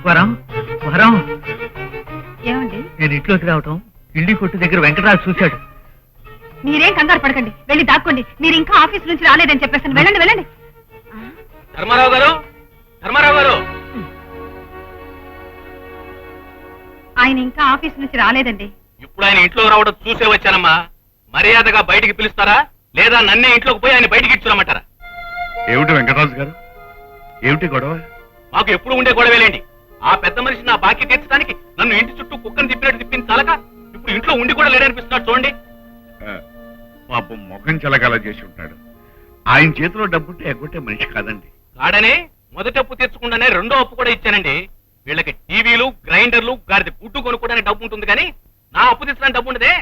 వరం వరం ఏమండి? నేను ఇంట్లోకి రావటం ఇల్లి కొట్టు దగ్గర వెంకటరాజు చూశాడు. మీరేం కంగారు పడకండి, వెళ్ళి దాక్కోండి. మీరు ఇంకా ఆఫీస్ నుంచి రాలేదని చెప్పేస్తాను. వెళ్ళండి వెళ్ళండి. ధర్మారావు గారు, ధర్మారావు గారు, ఆయన ఇంకా ఆఫీస్ నుంచి రాలేదండి. ఇప్పుడు ఆయన ఇంట్లో రావడం చూసే వచ్చానమ్మా. మర్యాదగా బయటికి పిలుస్తారా లేదా నన్నే ఇంట్లోకి పోయి ఆయన బయటికి ఇచ్చురమ్మంటారా? ఏమిటి వెంకటరాజు గారు, ఏమిటి గొడవ? మాకు ఎప్పుడు ఉండే గొడవేలేండి. ఆ పెద్ద మనిషి నా బాకీ తీర్చడానికి నన్ను ఇంటి చుట్టూ కుక్కను తిప్పినట్టు తిప్పింది చాలక ఇప్పుడు ఇంట్లో ఉండి కూడా లేడనిపిస్తున్నాడు చూడండి. పాపం ముఖం చెలగాల చేసి ఉంటాడు. ఆయన చేతిలో డబ్బుంటే ఎగ్గొట్టే మనిషి కాదండి. కాడనే మొదటి అప్పు తీర్చకుండానే రెండో అప్పు కూడా ఇచ్చానండి. వీళ్ళకి టీవీలు, గ్రైండర్లు, గాడిద గుడ్డు కొనుక్కోవడానికి డబ్బు ఉంటుంది కానీ నా అప్పు తీర్చడానికి డబ్బు ఉండదే.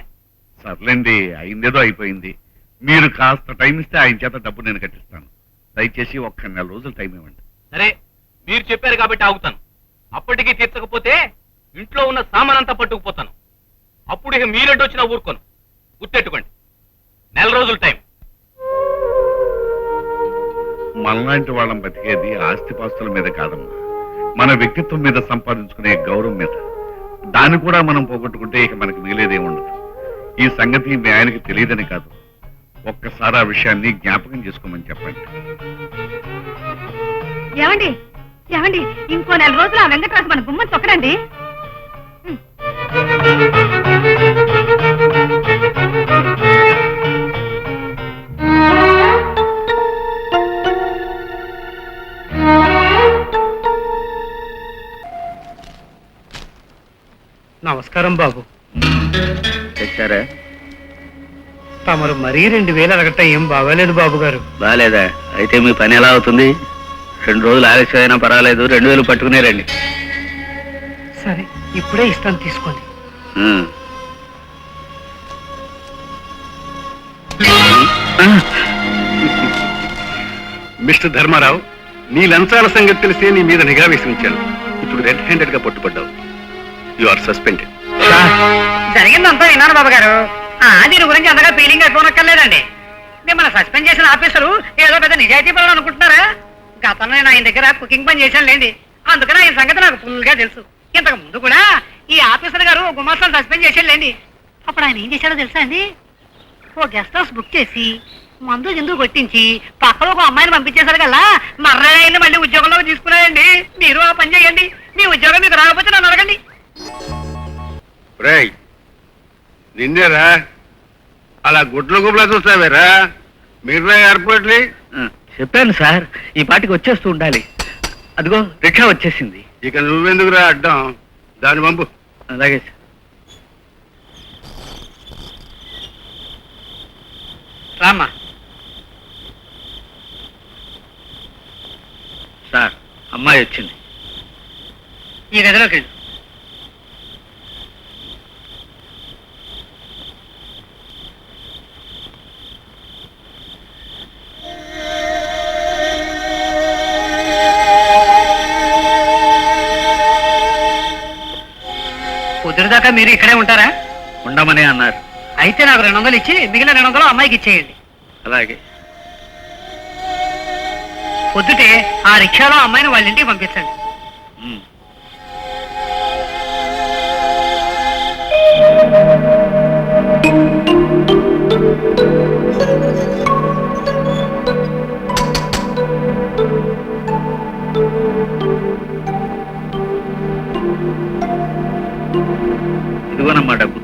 సర్లేండి, అయిందేదో అయిపోయింది. మీరు కాస్త టైం ఇస్తే ఆయన చేత డబ్బు నేను కట్టిస్తాను. దయచేసి ఒక్క 4 రోజులు టైం ఇవ్వండి. సరే, మీరు చెప్పారు కాబట్టి ఆగుతాను. అప్పటికీ తీర్చకపోతే ఇంట్లో ఉన్న సామానంతా పట్టుకుపోతాను. అప్పుడు ఇక మీరెడ్డు వచ్చినా ఊరుకోను. గుర్తెట్టుకోండి, 4 రోజులు టైం. మనలాంటి వాళ్ళం బతికేది ఆస్తిపాస్తుల మీద కాదమ్మా, మన వ్యక్తిత్వం మీద సంపాదించుకునే గౌరవం మీద. దాన్ని కూడా మనం పోగొట్టుకుంటే ఇక మనకు మిగిలేదేముండదు. ఈ సంగతి మీ ఆయనకి తెలియదని కాదు, ఒక్కసారి ఆ విషయాన్ని జ్ఞాపకం చేసుకోమని చెప్పండి. ఏమండి ఏమండి, ఇంకో 4 రోజులు ఆ వెంకటరాజు మన గుమ్మం తొక్కడండి. నమస్కారం బాబు. తెచ్చారా? తమరు మరీ 2000 అడగటం ఏం బాగాలేదు బాబు గారు. బాగాలేదా? అయితే మీ పని ఎలా అవుతుంది? 2 రోజులు ఆలస్యం అయినా పర్వాలేదు, 2000 పట్టుకునే రండి. సరే, ఇప్పుడే ఇస్తాను, తీసుకోండి. మిస్టర్ ధర్మారావు, నీ లంచాల సంగతి తెలిసే నీ మీద నిఘా వేసి ఉంచాను. ఇప్పుడు రెడ్ హ్యాండెడ్ గా పట్టుబడ్డావు. You are suspended. జరిగిందంతా విన్నాను బాబు గారు. దీని గురించి అంతగా ఫీలింగ్ అయిపోనక్కర్లేదండి. మిమ్మల్ని సస్పెండ్ చేసిన ఆఫీసరు ఏదో పెద్ద నిజాయితీ పనులు అనుకుంటున్నారా? గతంలో నేను ఆయన దగ్గర కుకింగ్ పని చేశాను లేండి, అందుకని ఆయన సంగతి నాకు ఫుల్ గా తెలుసు. ఇంతకు ముందు కూడా ఈ ఆఫీసర్ గారు గుమాస్తాను సస్పెండ్ చేశాడు లేండి. అప్పుడు ఆయన ఏం చేశాడో తెలుసా అండి? ఓ గెస్ట్ హౌస్ బుక్ చేసి మందు జిందు కొట్టించి పక్కలో ఒక అమ్మాయిని పంపించేశారు కదా, మర్రయ్యని మళ్ళీ ఉద్యోగంలోకి తీసుకున్నాయండి. మీరు ఆ పని చేయండి, మీ ఉద్యోగం మీకు రాకపోతే నన్ను అడగండి. నిన్నేరా అలా గుడ్ల గుడ్లా చూస్తావేరా? మీరు ఎయిర్పోర్ట్ చెప్పాను సార్, ఈ పాటికి వచ్చేస్తూ ఉండాలి. అదిగో రిక్షా వచ్చేసింది. ఇక నువ్వెందుకురా అడ్డం? దాని పంపు. అలాగే సార్. రామ్మా. సార్, అమ్మాయి వచ్చింది. ఈ గదిలోకి వెళ్ళు. పొద్దుదాకా మీరు ఇక్కడే ఉంటారా? ఉండమనే అన్నారు. అయితే నాకు 200 ఇచ్చి మిగిలిన 200 అమ్మాయికి ఇచ్చేయండి. అలాగే. పొద్దుటే ఆ రిక్షాలో అమ్మాయిని వాళ్ళ ఇంటికి పంపించండి. ఇదిగోనమ్మా డబ్బు.